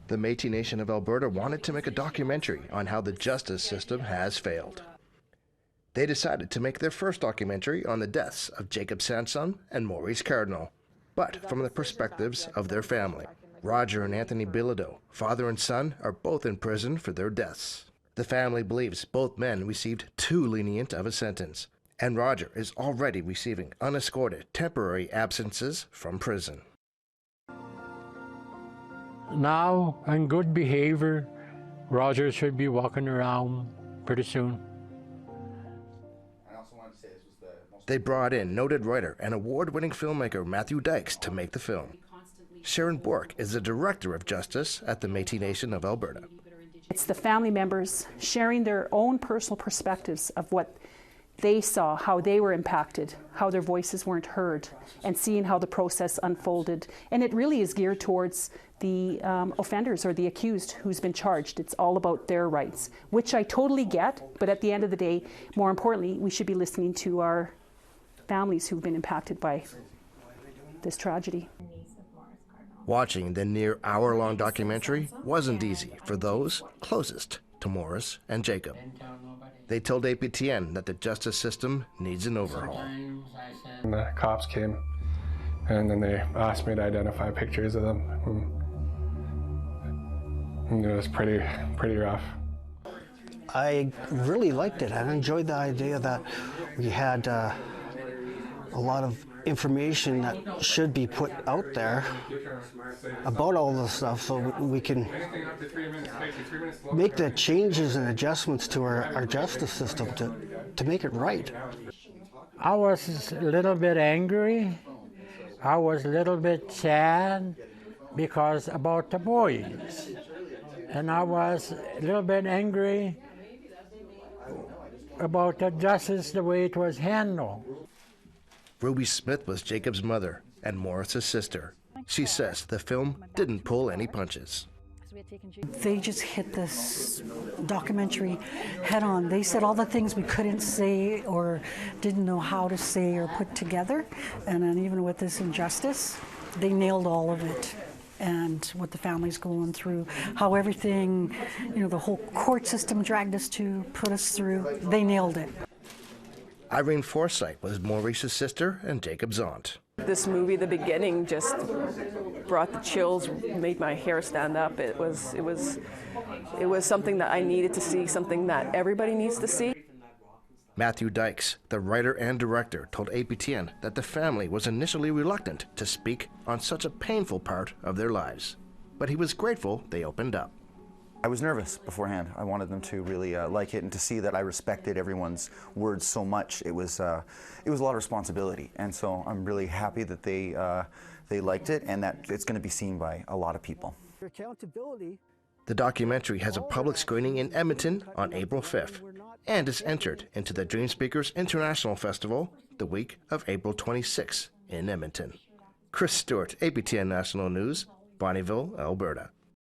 The Métis Nation of Alberta wanted to make a documentary on how the justice system has failed. They decided to make their first documentary on the deaths of Jacob Sansom and Maurice Cardinal, but from the perspectives of their family. Roger and Anthony Bilodeau, father and son, are both in prison for their deaths. The family believes both men received too lenient of a sentence, and Roger is already receiving unescorted temporary absences from prison. Now, on good behavior, Roger should be walking around pretty soon. They brought in noted writer and award-winning filmmaker Matthew Dykes to make the film. Sharon Bork is the Director of Justice at the Métis Nation of Alberta. It's the family members sharing their own personal perspectives of what they saw, how they were impacted, how their voices weren't heard, and seeing how the process unfolded. And it really is geared towards the offenders or the accused who's been charged. It's all about their rights, which I totally get, but at the end of the day, more importantly, we should be listening to our families who've been impacted by this tragedy. Watching the near hour-long documentary wasn't easy for those closest to Maurice and Jacob. They told APTN that the justice system needs an overhaul. And the cops came, and then they asked me to identify pictures of them. And it was pretty rough. I really liked it. I enjoyed the idea that we had a lot of information that should be put out there about all this stuff, so we can make the changes and adjustments to our justice system to make it right. I was a little bit angry. I was a little bit sad because about the boys. And I was a little bit angry about the justice, the way it was handled. Ruby Smith was Jacob's mother and Maurice's sister. She says the film didn't pull any punches. They just hit this documentary head on. They said all the things we couldn't say or didn't know how to say or put together. And then even with this injustice, they nailed all of it. And what the family's going through, how everything, the whole court system dragged us to, put us through, they nailed it. Irene Forsyth was Maurice's sister and Jacob's aunt. This movie, the beginning, just brought the chills, made my hair stand up. It was something that I needed to see, something that everybody needs to see. Matthew Dykes, the writer and director, told APTN that the family was initially reluctant to speak on such a painful part of their lives, but he was grateful they opened up. I was nervous beforehand. I wanted them to really like it and to see that I respected everyone's words so much. It was a lot of responsibility, and so I'm really happy that they liked it and that it's going to be seen by a lot of people. The documentary has a public screening in Edmonton on April 5th and is entered into the Dream Speakers International Festival the week of April 26th in Edmonton. Chris Stewart, APTN National News, Bonnyville, Alberta.